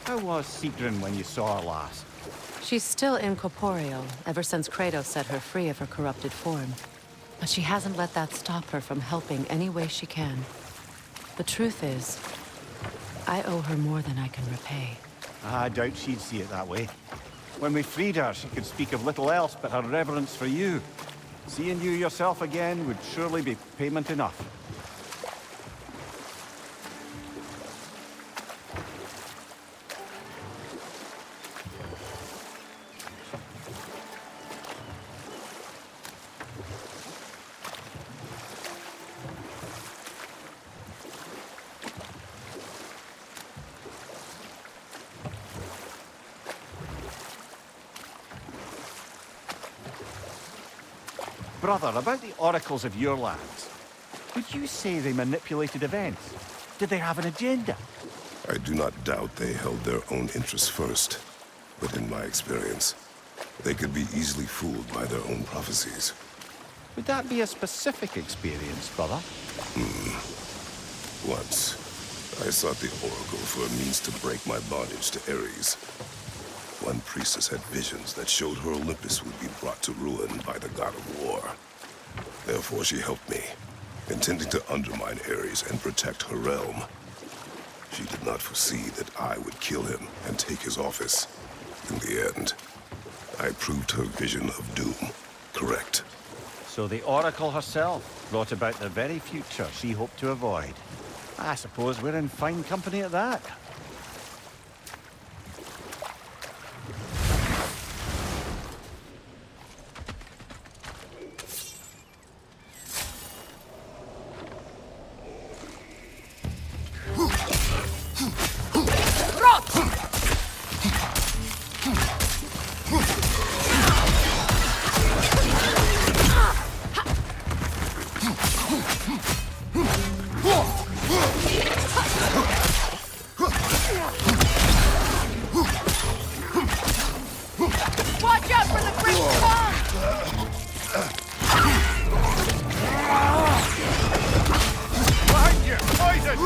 How was Sigrun when you saw her last? She's still incorporeal, ever since Kratos set her free of her corrupted form. But she hasn't let that stop her from helping any way she can. The truth is, I owe her more than I can repay. I doubt she'd see it that way. When we freed her, she could speak of little else but her reverence for you. Seeing you yourself again would surely be payment enough. Brother, about the oracles of your lands. Would you say they manipulated events? Did they have an agenda? I do not doubt they held their own interests first. But in my experience, they could be easily fooled by their own prophecies. Would that be a specific experience, brother? Once, I sought the Oracle for a means to break my bondage to Ares. One priestess had visions that showed her Olympus would be brought to ruin by the god of war. Therefore she helped me, intending to undermine Ares and protect her realm. She did not foresee that I would kill him and take his office. In the end, I proved her vision of doom correct. So the Oracle herself brought about the very future she hoped to avoid. I suppose we're in fine company at that. Watch out for the Great Tongue! Behind you! Poison!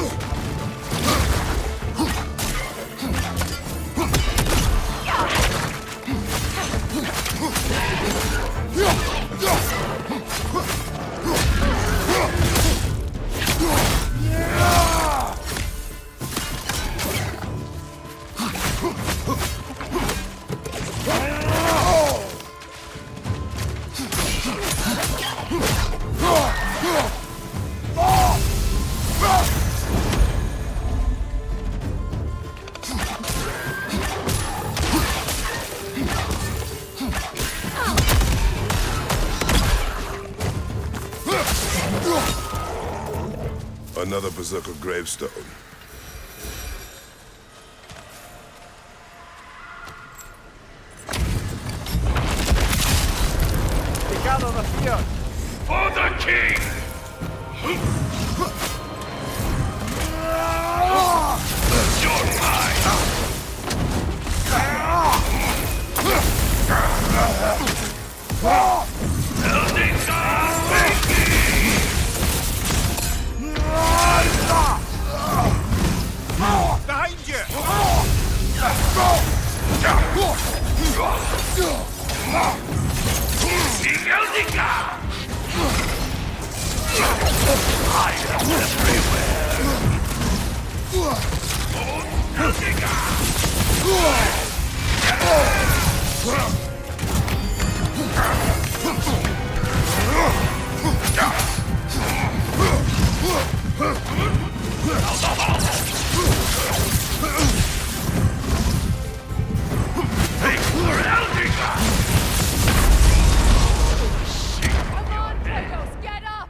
Another Berserker gravestone. They gather the fear! For the king! You're mine! Eldinga, make me! Behind you! King Eldinga! I am everywhere! Eldinga! Take for Eldinga! Come on, Kratos, get up!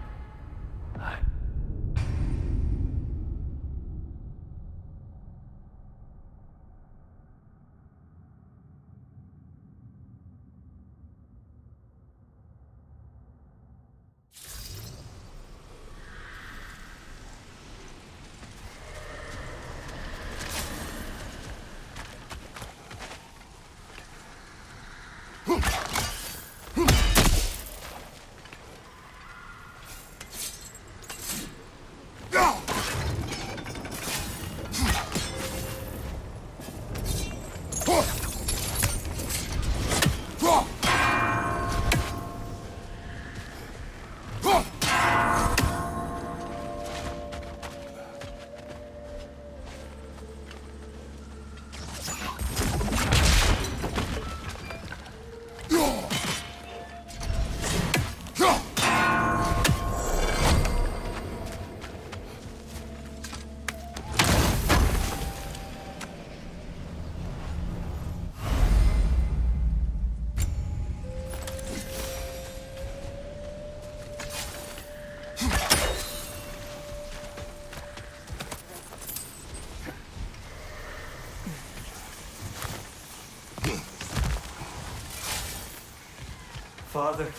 Father,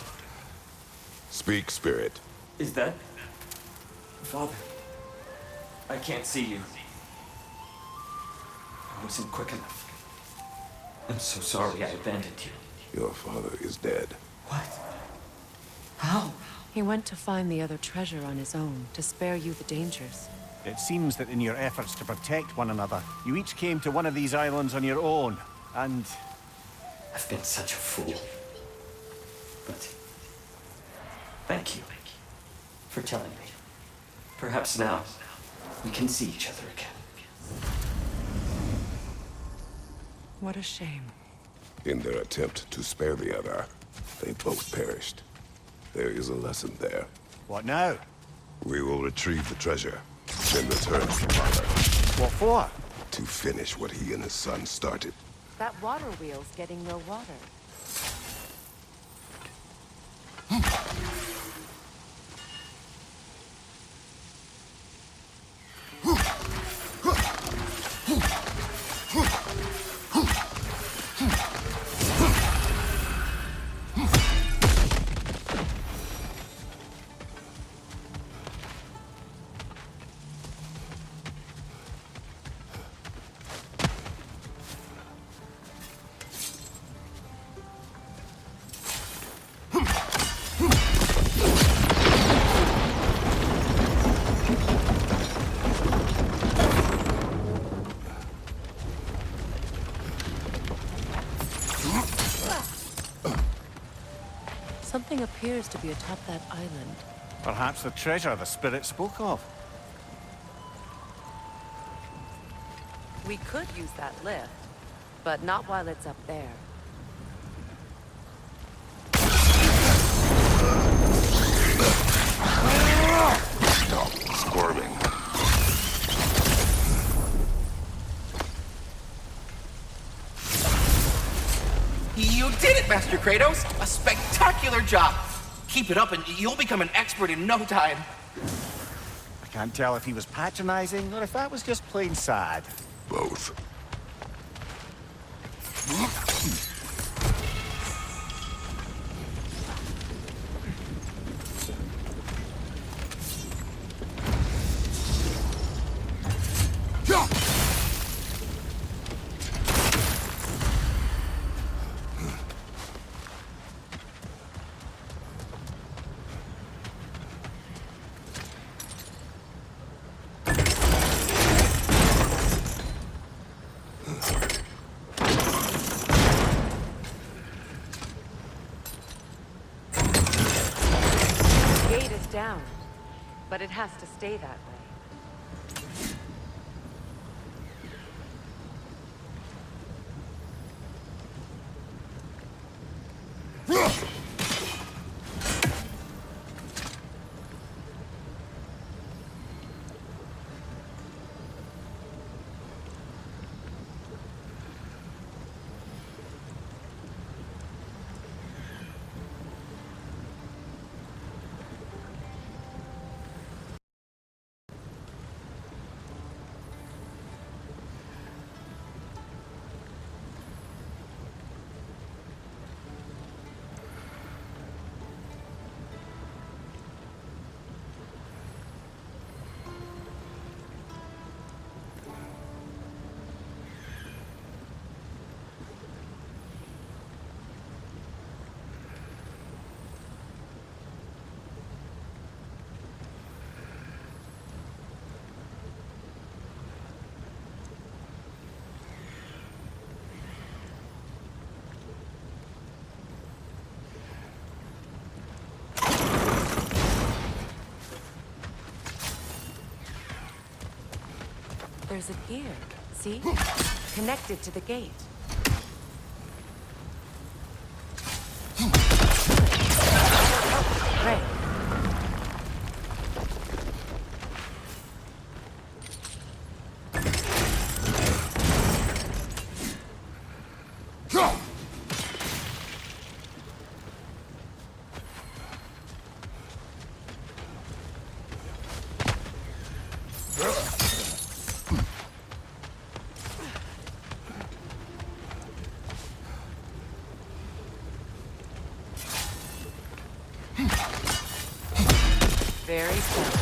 Speak, spirit. is that... Father, I can't see you. I wasn't quick enough. I'm so sorry I abandoned you. Your father is dead. What? How? He went to find the other treasure on his own, to spare you the dangers. It seems that in your efforts to protect one another, you each came to one of these islands on your own, and... I've been such a fool. But... thank you for telling me. Perhaps now we can see each other again. What a shame. In their attempt to spare the other, they both perished. There is a lesson there. What now? We will retrieve the treasure, then return to father What for? to finish what he and his son started. That water wheel's getting no water. Something appears to be atop that island. Perhaps the treasure the spirit spoke of. We could use that lift, but not while it's up there. Stop squirming. You did it, Master Kratos! A spectacular job! Keep it up and you'll become an expert in no time. I can't tell if he was patronizing or if that was just plain sad. Both. Down, but it has to stay that way. there's a gear. See? Connected to the gate. Great. Very clever.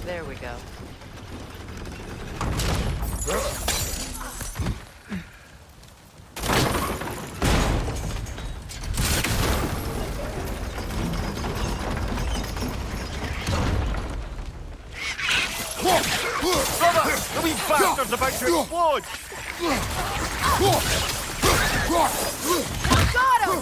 There we go. Brother! The wee bastard's about to explode! Got him!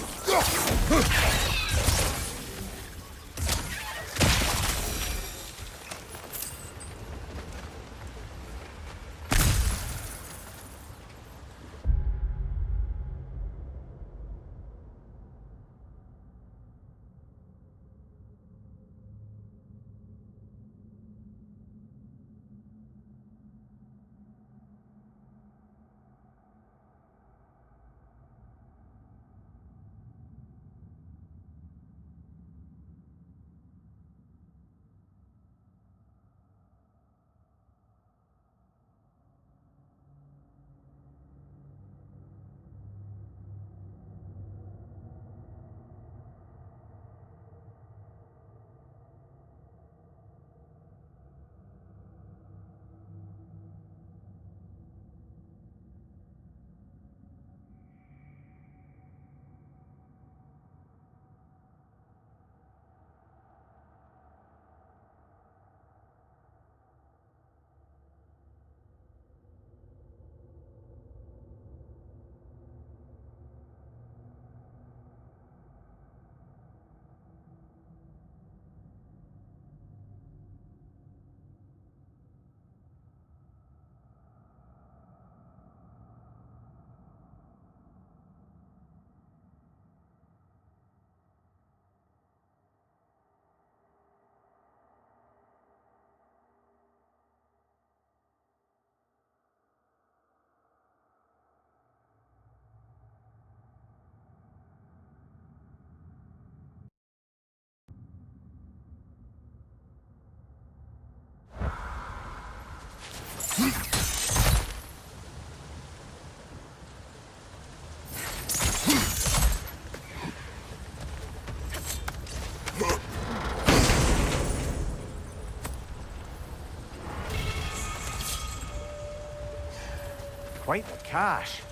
Quite the cache.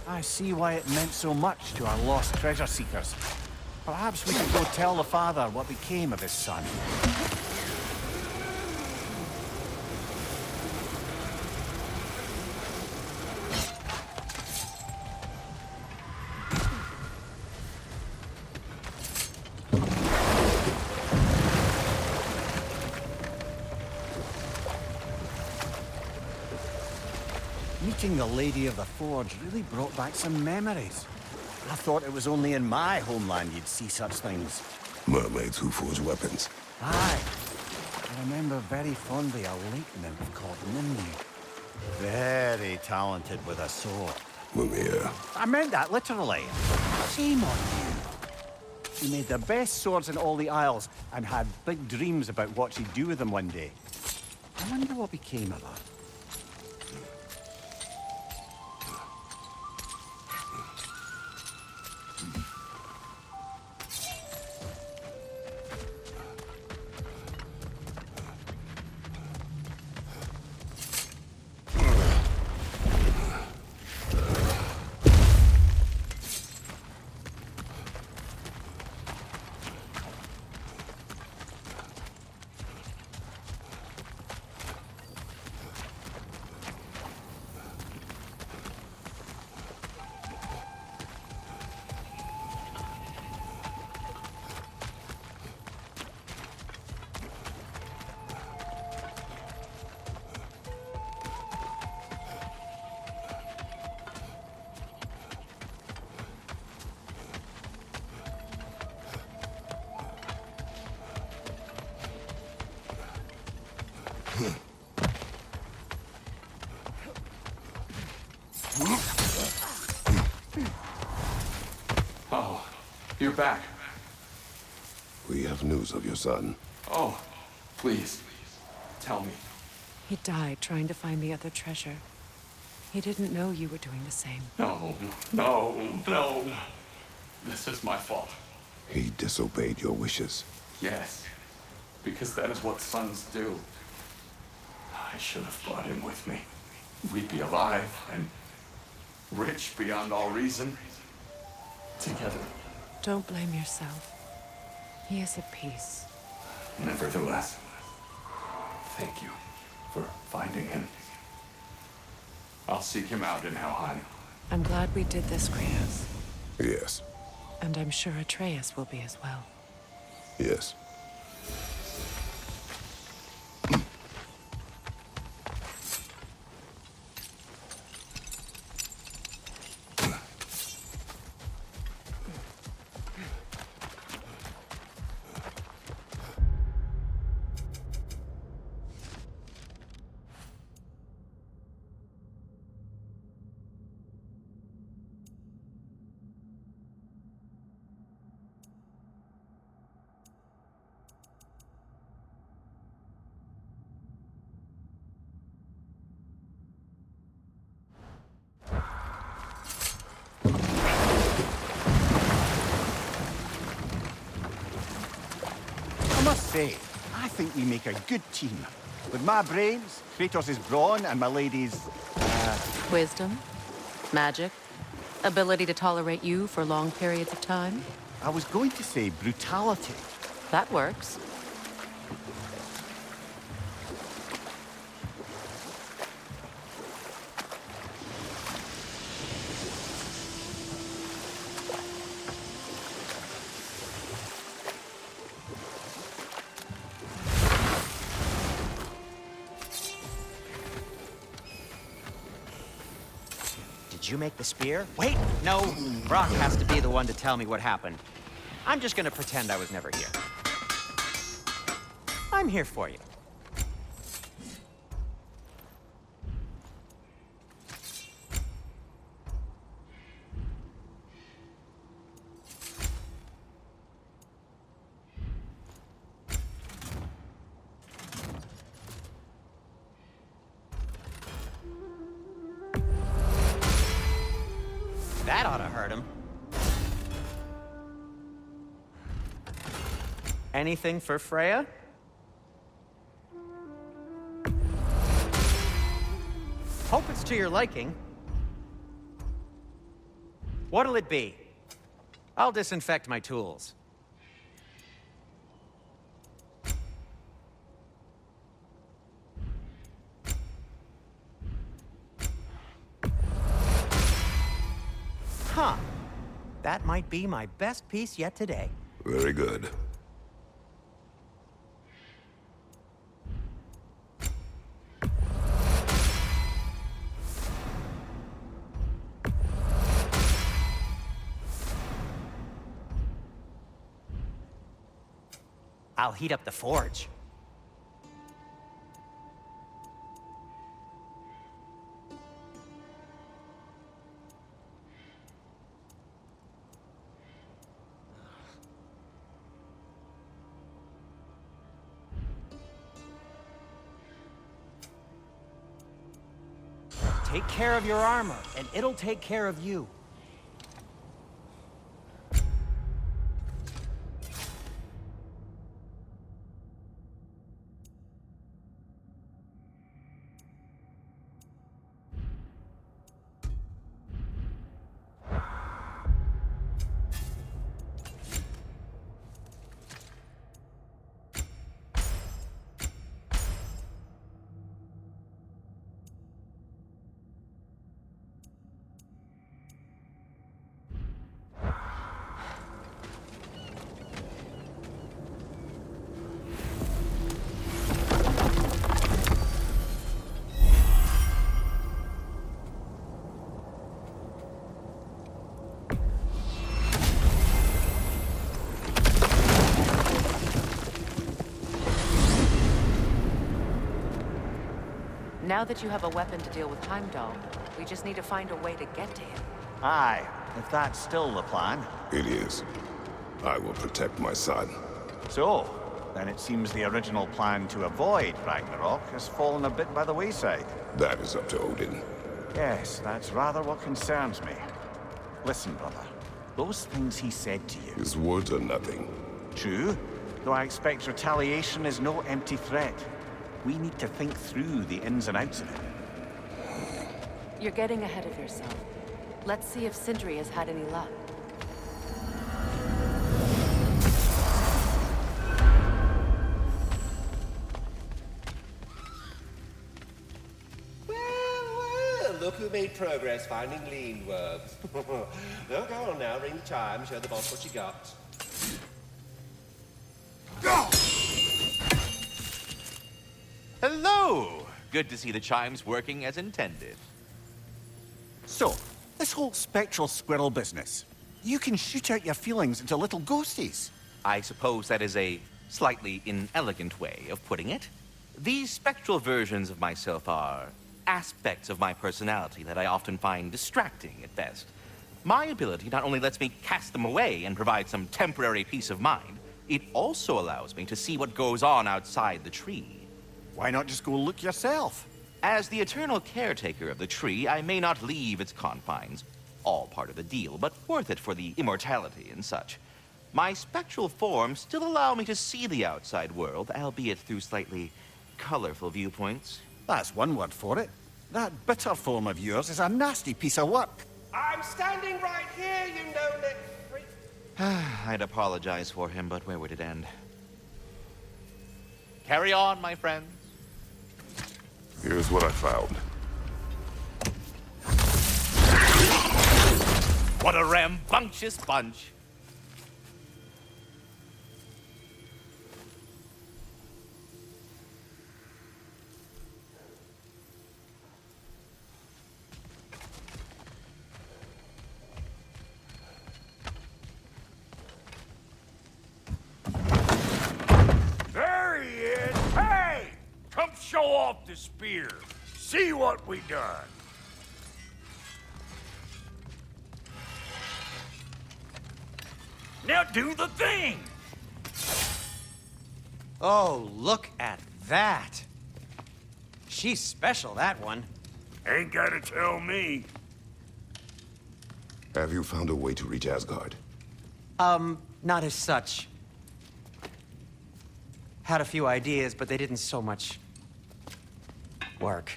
I see why it meant so much to our lost treasure seekers. Perhaps we could go tell the father what became of his son. Meeting the Lady of the Forge really brought back some memories. I thought it was only in my homeland you'd see such things. Mermaids who forge weapons. Aye. I remember very fondly a lake nymph called Nimue. Very talented with a sword. Mumia. I meant that literally. Shame on you. He made the best swords in all the Isles and had big dreams about what he'd do with them one day. I wonder what became of that. Oh, you're back. We have news of your son. Oh, please, tell me. He died trying to find the other treasure. He didn't know you were doing the same. No, no, no. This is my fault. He disobeyed your wishes. Yes, because that is what sons do. I should have brought him with me. We'd be alive and rich beyond all reason. Together. Don't blame yourself. He is at peace. Nevertheless, thank you for finding him. I'll seek him out in Helheim. I'm glad we did this, Kratos. Yes. And I'm sure Atreus will be as well. Yes. I must say, I think we make a good team. With my brains, Kratos' brawn, and my lady's... Wisdom, magic, ability to tolerate you for long periods of time. I was going to say brutality. That works. Did you make the spear? Wait, no. Brock has to be the one to tell me what happened. I'm just gonna pretend I was never here. I'm here for you. That ought to hurt him. Anything for Freya? Hope it's to your liking. What'll it be? I'll disinfect my tools. Huh. That might be my best piece yet today. Very good. I'll heat up the forge. Take care of your armor, and it'll take care of you. Now that you have a weapon to deal with Heimdall, we just need to find a way to get to him. Aye, if that's still the plan. It is. I will protect my son. So, then it seems the original plan to avoid Ragnarok has fallen a bit by the wayside. That is up to Odin. Yes, that's rather what concerns me. Listen, brother. Those things he said to you. His words are nothing. True, though I expect retaliation is no empty threat. We need to think through the ins and outs of it. You're getting ahead of yourself. Let's see if Sindri has had any luck. Well, look who made progress finding lean worms. Well, go on now, ring the chime, show the boss what you got. Hello! Good to see the chimes working as intended. So, this whole spectral squirrel business. You can shoot out your feelings into little ghosties. I suppose that is a slightly inelegant way of putting it. These spectral versions of myself are aspects of my personality that I often find distracting at best. My ability not only lets me cast them away and provide some temporary peace of mind, it also allows me to see what goes on outside the tree. Why not just go look yourself? As the eternal caretaker of the tree, I may not leave its confines. All part of the deal, but worth it for the immortality and such. My spectral forms still allow me to see the outside world, albeit through slightly colorful viewpoints. That's one word for it. That bitter form of yours is a nasty piece of work. I'm standing right here, you no-neck freak. I'd apologize for him, but where would it end? Carry on, my friends. Here's what I found. What a rambunctious bunch. There he is! Hey! Come show off the spear. See what we done. Now do the thing! Oh, look at that. She's special, that one. Ain't gotta tell me. Have you found a way to reach Asgard? Not as such. Had a few ideas, but they didn't so much work.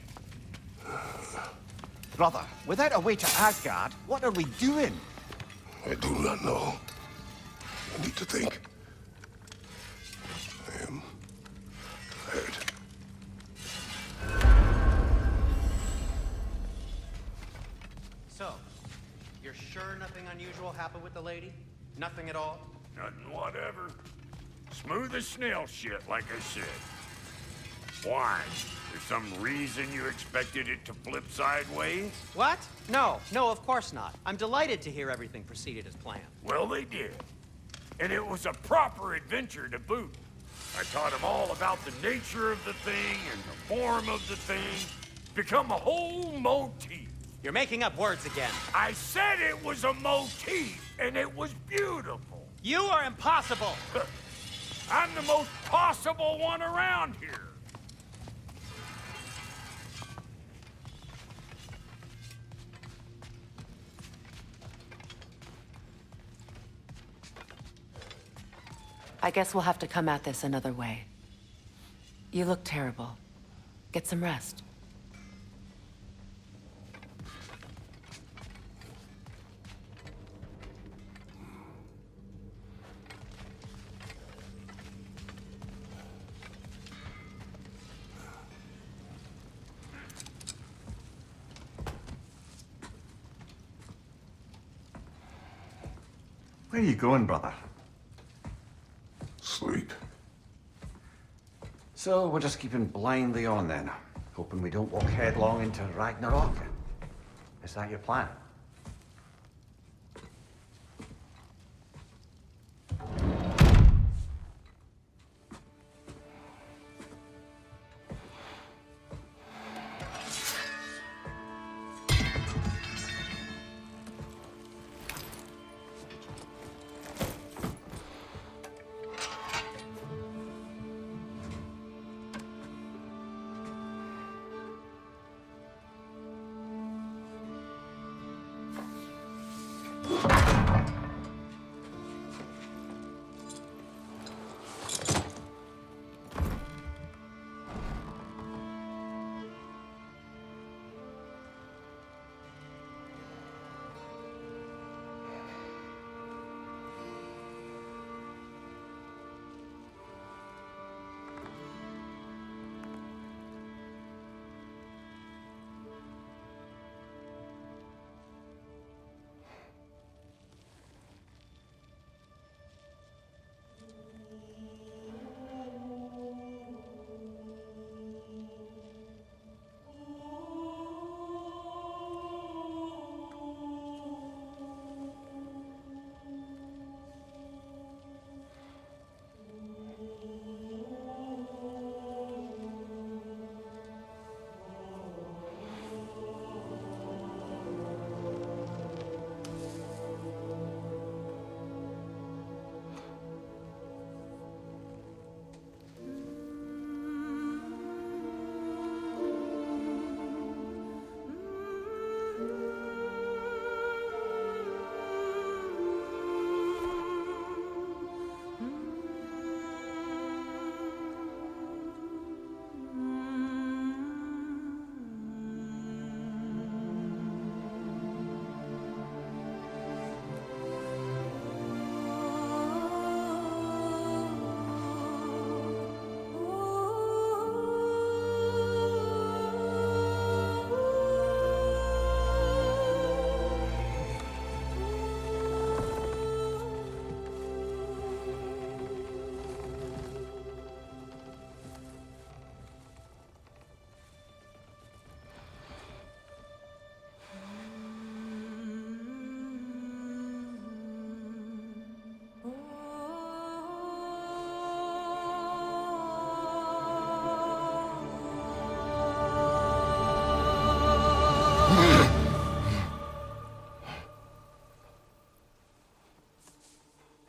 Brother, without a way to Asgard, what are we doing? I do not know. I need to think. I am tired. So, you're sure nothing unusual happened with the lady? Nothing at all? Nothing whatever. Smooth as snail shit, like I said. Why? There's some reason you expected it to flip sideways? What? No, of course not. I'm delighted to hear everything proceeded as planned. Well, they did. And it was a proper adventure to boot. I taught them all about the nature of the thing and the form of the thing. Become a whole motif. You're making up words again. I said it was a motif, and it was beautiful. You are impossible! I'm the most possible one around here. I guess we'll have to come at this another way. You look terrible. Get some rest. Where are you going, brother? Sleep. So we're just keeping blindly on then, hoping we don't walk headlong into Ragnarok. Is that your plan?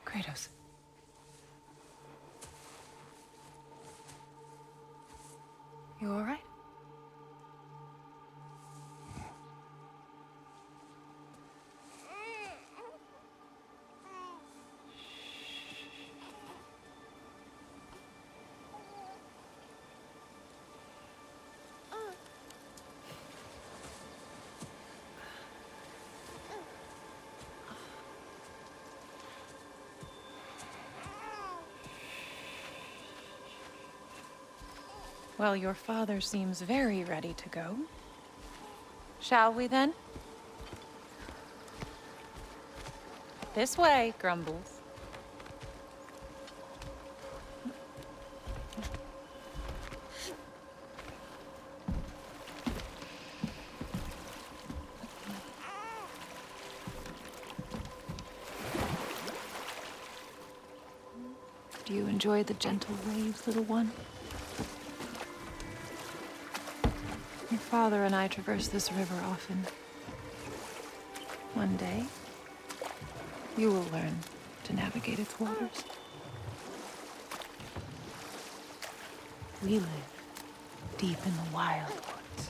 Kratos. You all right? Well, your father seems very ready to go. Shall we then? This way, Grumbles. Do you enjoy the gentle waves, little one? Your father and I traverse this river often. One day, you will learn to navigate its waters. We live deep in the wild woods.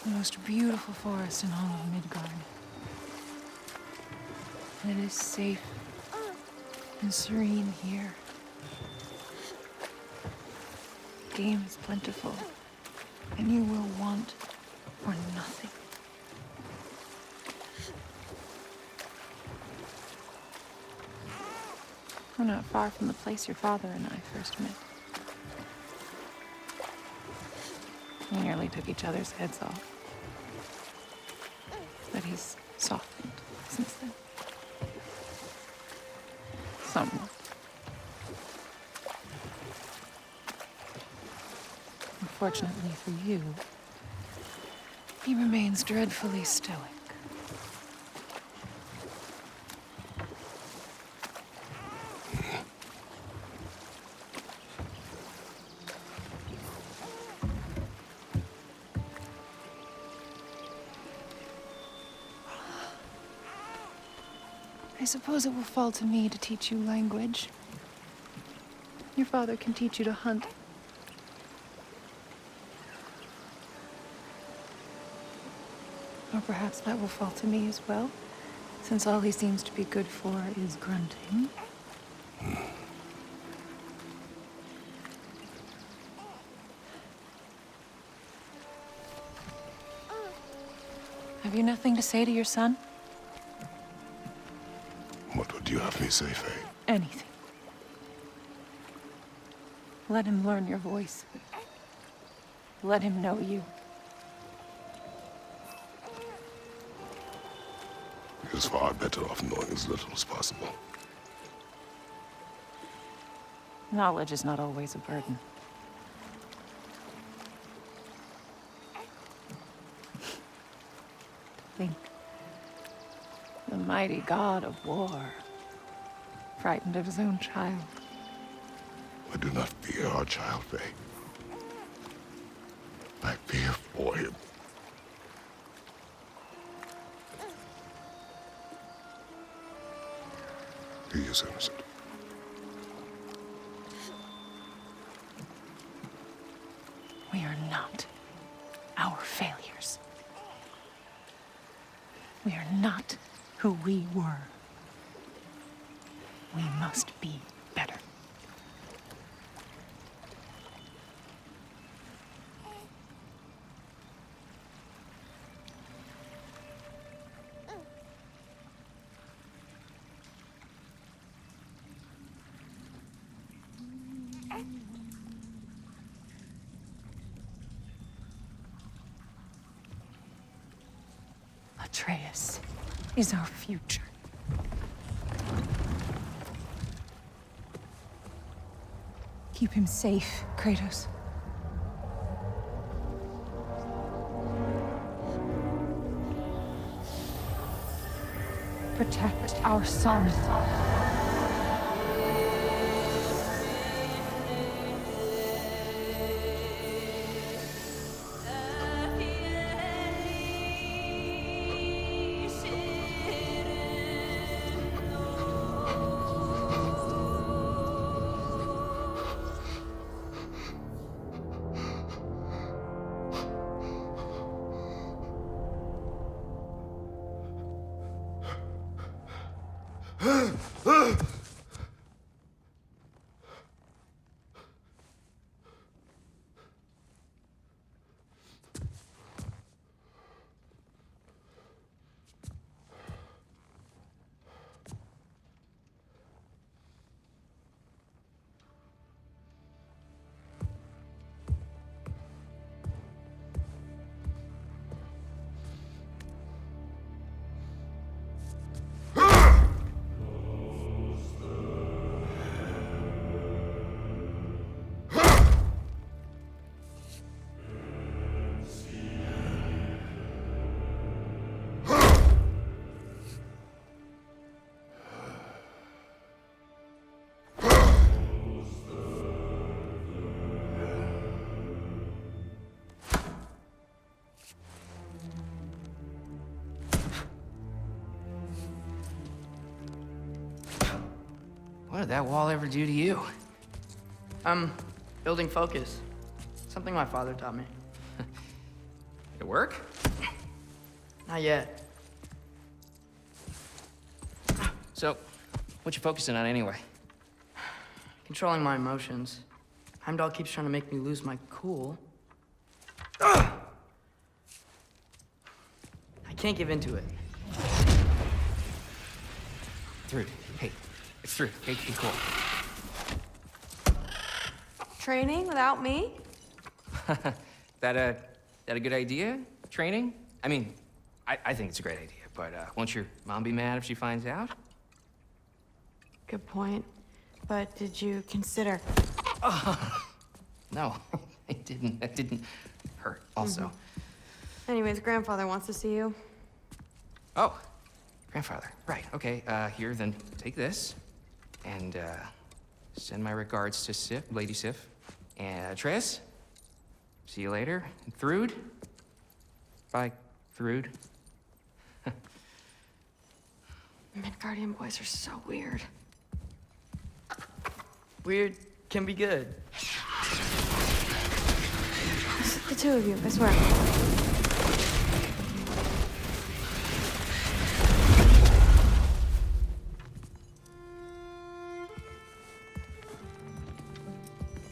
The most beautiful forest in all of Midgard. And it is safe and serene here. Game is plentiful, and you will want for nothing. We're not far from the place your father and I first met. We nearly took each other's heads off. But he's softened since then. Somewhat. Unfortunately for you, he remains dreadfully stoic. I suppose it will fall to me to teach you language. Your father can teach you to hunt. Or perhaps that will fall to me as well, since all he seems to be good for is grunting. Have you nothing to say to your son? What would you have me say, Faye? Anything. Let him learn your voice. Let him know you. He is far better off knowing as little as possible. Knowledge is not always a burden. Think. The mighty god of war, frightened of his own child. I do not fear our child, Faye. I fear for him. He is innocent. We are not our failures. We are not who we were. We must be better. Atreus is our future. Keep him safe, Kratos. Protect our son. What did that wall ever do to you? I'm building focus. Something my father taught me. Did it work? Not yet. So, What you focusing on anyway? Controlling my emotions. Heimdall keeps trying to make me lose my cool. Ugh! I can't give in to it. Thrud, hey, it's Thrud. Hey, be cool. Training without me? That a good idea? Training? I mean, I think it's a great idea, but won't your mom be mad if she finds out? Good point. But did you consider... No, I didn't. That didn't hurt, also. Anyways, grandfather wants to see you. Oh, grandfather. Right, okay. Here, then take this. And, send my regards to Sif, Lady Sif. And, Triss. See you later. And Thrud. Bye, Thrud. The Midgardian boys are so weird. Weird can be good. The two of you, I swear.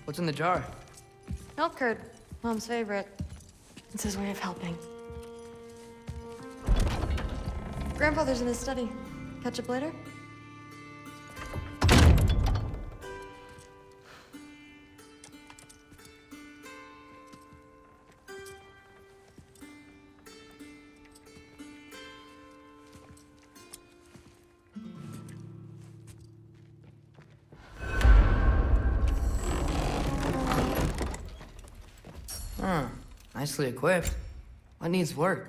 What's in the jar? Milk curd, Mom's favorite. It's his way of helping. Grandfather's in his study. Catch up later? Huh. Nicely equipped. What needs work?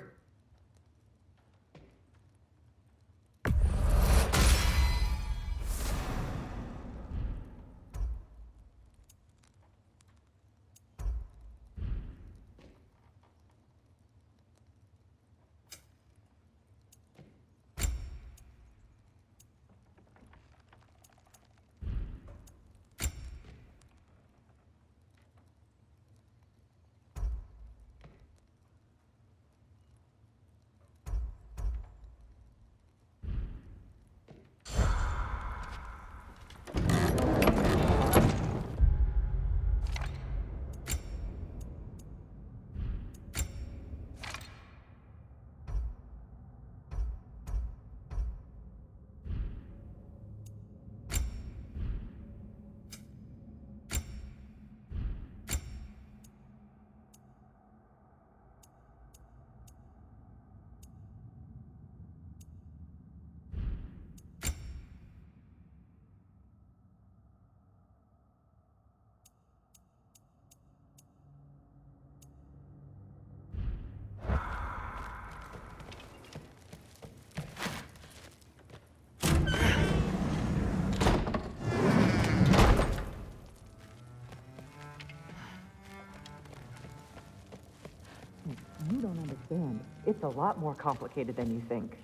You don't understand. It's a lot more complicated than you think.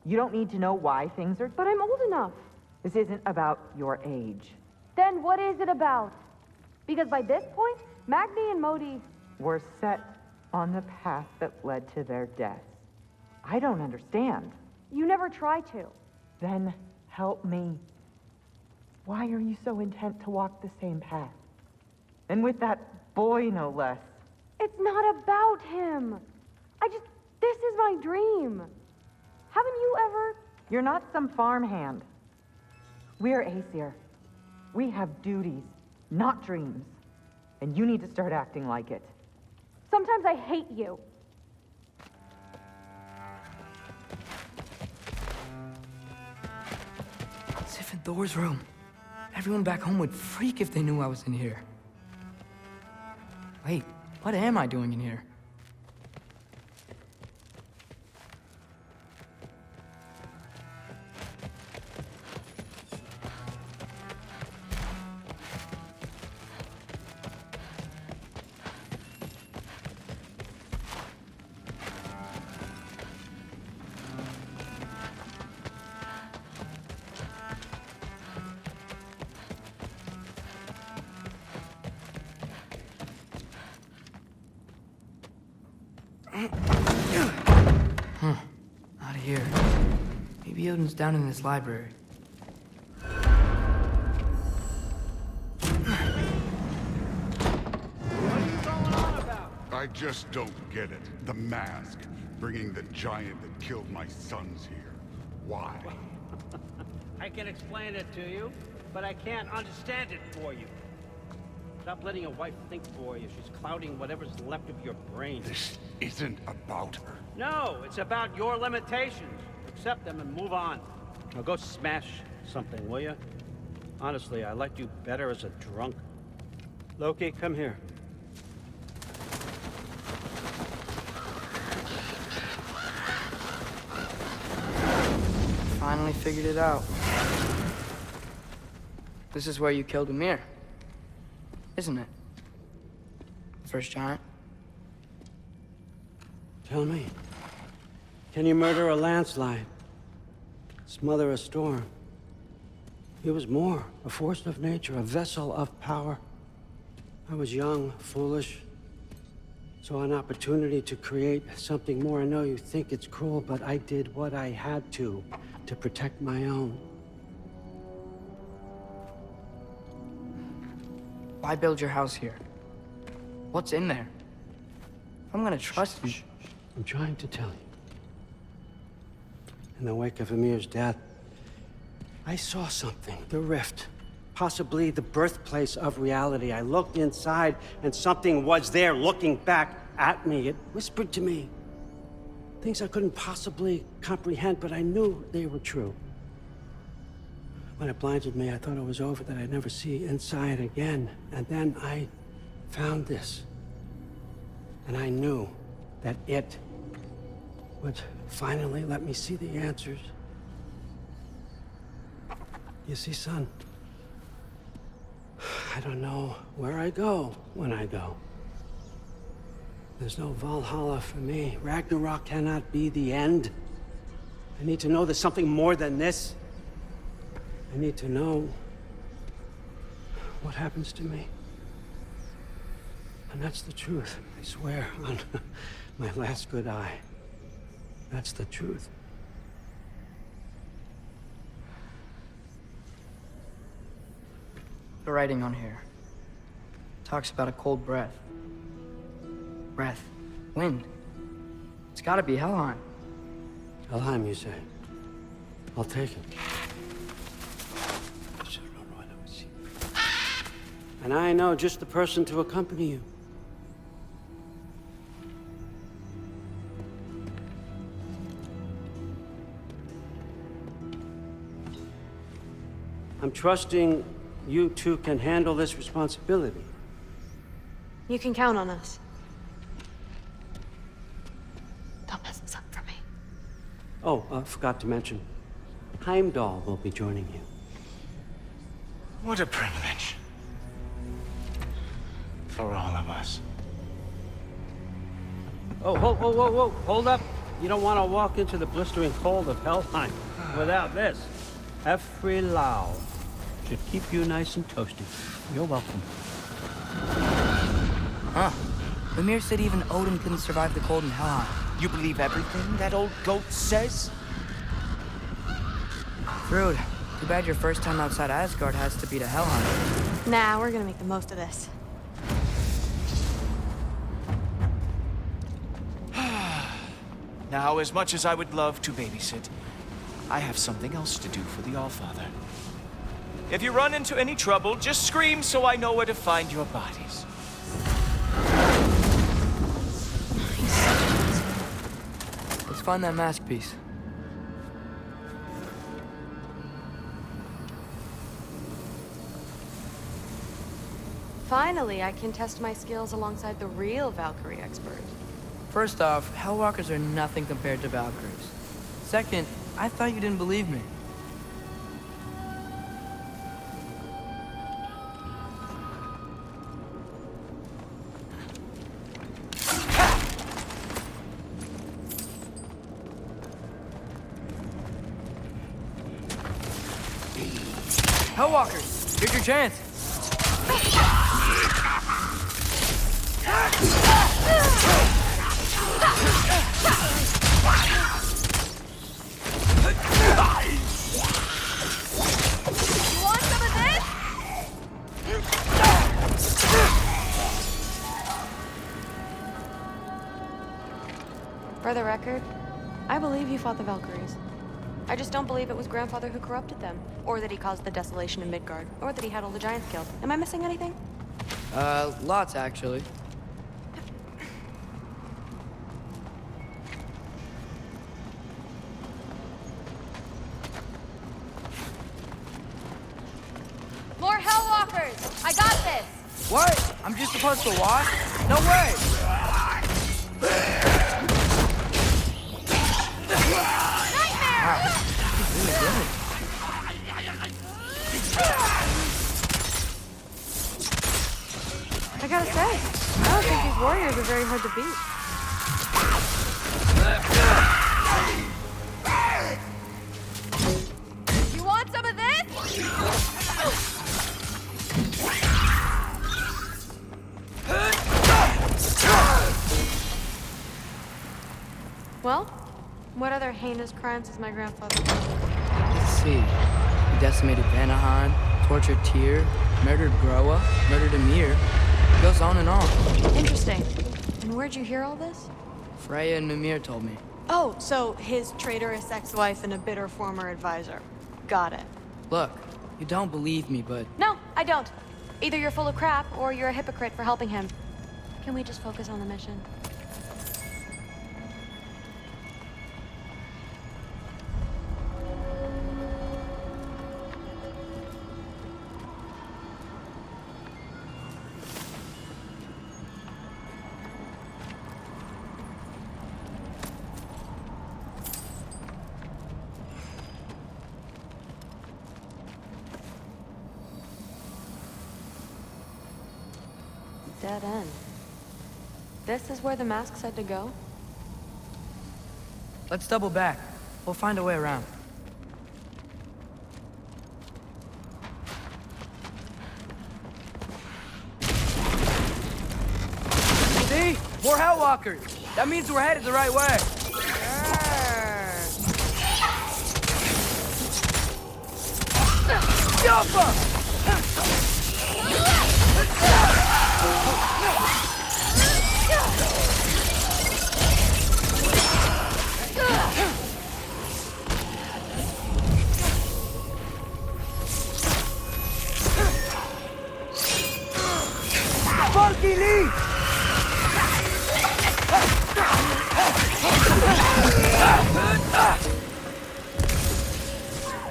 You don't need to know why things are... But I'm old enough. This isn't about your age. Then what is it about? Because by this point, Magni and Modi... Were set on the path that led to their deaths. I don't understand. You never try to. Then help me. Why are you so intent to walk the same path? And with that boy, no less. It's not about him. This is my dream. Haven't you ever... You're not some farmhand. We're Aesir. We have duties, not dreams. And you need to start acting like it. Sometimes I hate you. Sif and Thor's room. Everyone back home would freak if they knew I was in here. Wait, what am I doing in here? Not here. Maybe Odin's down in this library. I just don't get it. The mask, bringing the giant that killed my sons here. Why? I can explain it to you, but I can't understand it for you. Stop letting your wife think for you. She's clouding whatever's left of your brain. This isn't about her. No, it's about your limitations. Accept them and move on. Now go smash something, will you? Honestly, I liked you better as a drunk. Loki, come here. Finally figured it out. This is where you killed Ymir, isn't it? The first giant? Tell me, can you murder a landslide? Smother a storm? He was more, a force of nature, a vessel of power. I was young, foolish, saw an opportunity to create something more. I know you think it's cruel, but I did what I had to protect my own. Why build your house here? What's in there? I'm gonna trust you. I'm trying to tell you. In the wake of Ymir's death, I saw something. The rift. Possibly the birthplace of reality. I looked inside, and something was there looking back at me. It whispered to me things I couldn't possibly comprehend, but I knew they were true. When it blinded me, I thought it was over, that I'd never see inside again. And then I found this. And I knew that it would finally let me see the answers. You see, son, I don't know where I go when I go. There's no Valhalla for me. Ragnarok cannot be the end. I need to know there's something more than this. I need to know what happens to me. And that's the truth, I swear, on my last good eye. That's the truth. The writing on here talks about a cold breath. Breath. Wind. It's gotta be Helheim. Helheim, you say? I'll take it. And I know just the person to accompany you. I'm trusting you two can handle this responsibility. You can count on us. Don't mess this up for me. Oh, forgot to mention. Heimdall will be joining you. What a privilege. For all of us. Oh, whoa, hold up. You don't want to walk into the blistering cold of Helheim without this. Every Lau should keep you nice and toasty. You're welcome. Huh. Ymir said even Odin couldn't survive the cold in Helheim. You believe everything that old goat says? Rude. Too bad your first time outside Asgard has to be to Helheim. Nah, we're gonna make the most of this. Now, as much as I would love to babysit, I have something else to do for the Allfather. If you run into any trouble, just scream so I know where to find your bodies. Let's find that mask piece. Finally, I can test my skills alongside the real Valkyrie expert. First off, Hellwalkers are nothing compared to Valkyries. Second, I thought you didn't believe me. Hellwalkers, here's your chance. You want some of this? For the record, I believe you fought the Valkyries. I just don't believe it was Grandfather who corrupted them, or that he caused the desolation in Midgard, or that he had all the giants killed. Am I missing anything? Lots, actually. More Hellwalkers! I got this! What? I'm just supposed to watch? No way! Wow, he's really good. I gotta say, I don't think these warriors are very hard to beat. You want some of this? Well, what other heinous crimes has my grandfather done? Let's see. He decimated Vanaheim, tortured Tyr, murdered Groa, murdered Ymir. It goes on and on. Interesting. And where'd you hear all this? Freya and Mimir told me. Oh, so his traitorous ex-wife and a bitter former advisor. Got it. Look, you don't believe me, but No, I don't. Either you're full of crap, or you're a hypocrite for helping him. Can we just focus on the mission? Dead end. This is where the mask said to go? let's double back. We'll find a way around. See? More Hellwalkers! That means we're headed the right way. Funky leaf!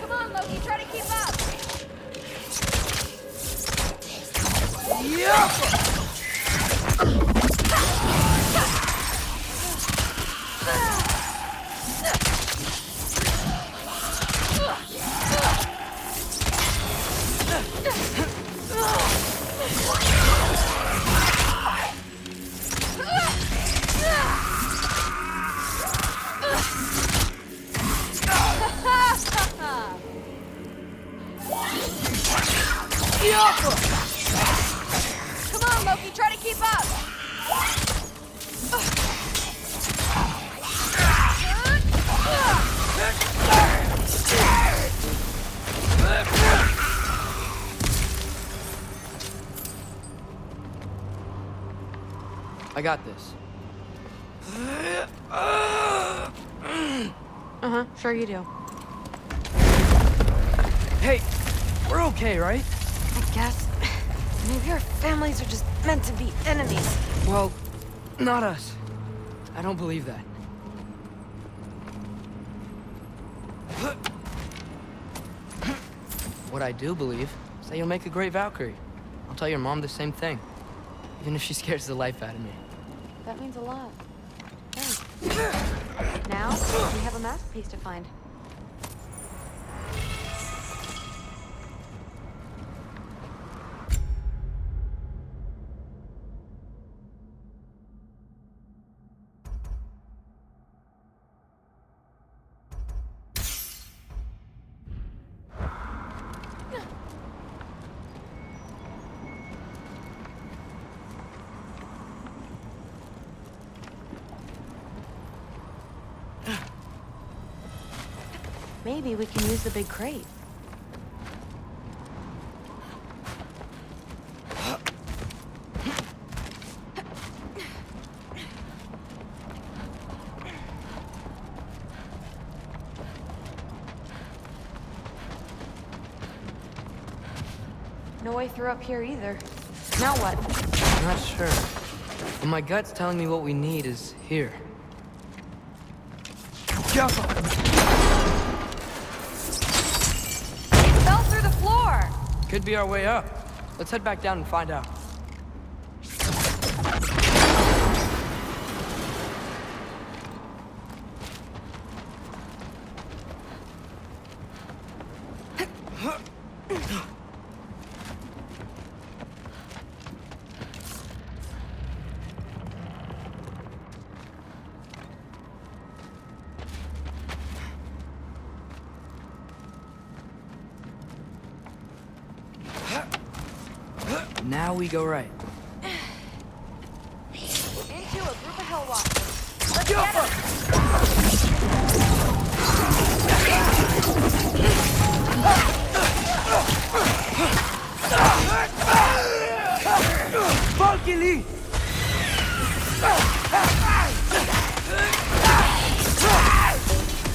Come on, Loki, try to keep up! Come on, Loki, try to keep up! I got this. Uh-huh, sure you do. Hey, we're okay, right? I guess. Maybe our families are just meant to be enemies. Well, not us. I don't believe that. What I do believe is that you'll make a great Valkyrie. I'll tell your mom the same thing, even if she scares the life out of me. That means a lot. Thanks. Now, we have a masterpiece to find. Maybe we can use the big crate. No way through up here either. Now what? I'm not sure. But my gut's telling me what we need is here. It fell through the floor! Could be our way up. Let's head back down and find out. Now we go right. Into a group of hellwalkers. Let's get 'em! Funky Lee!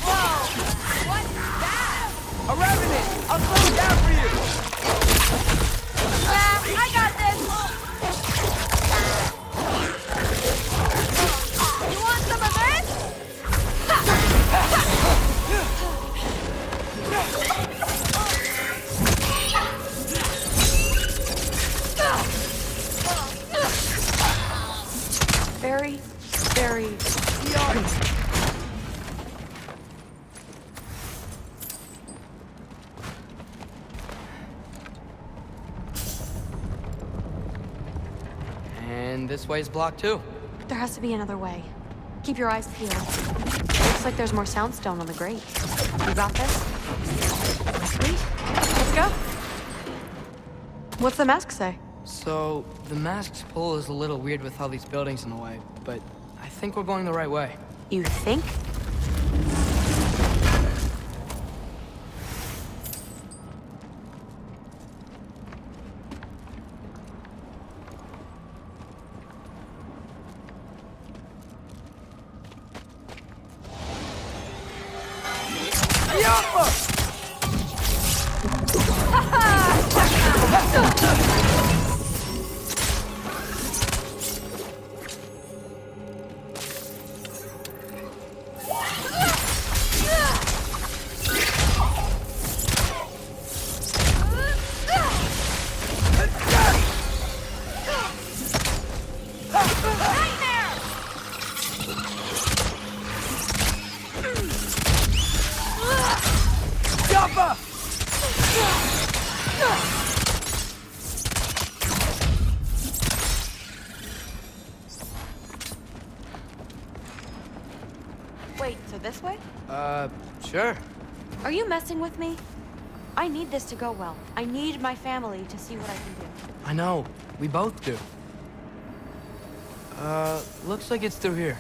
Whoa! What's that? A revenant! I'll slow it down for you! I got this! You want some of this? Very, very young. And this way's blocked too. There has to be another way. Keep your eyes peeled. Looks like there's more soundstone on the grate. You got this? Sweet. Let's go. What's the mask say? So, the mask's pull is a little weird with all these buildings in the way, but I think we're going the right way. You think? Wait, so this way? Sure. Are you messing with me? I need this to go well. I need my family to see what I can do. I know. We both do. Looks like it's through here.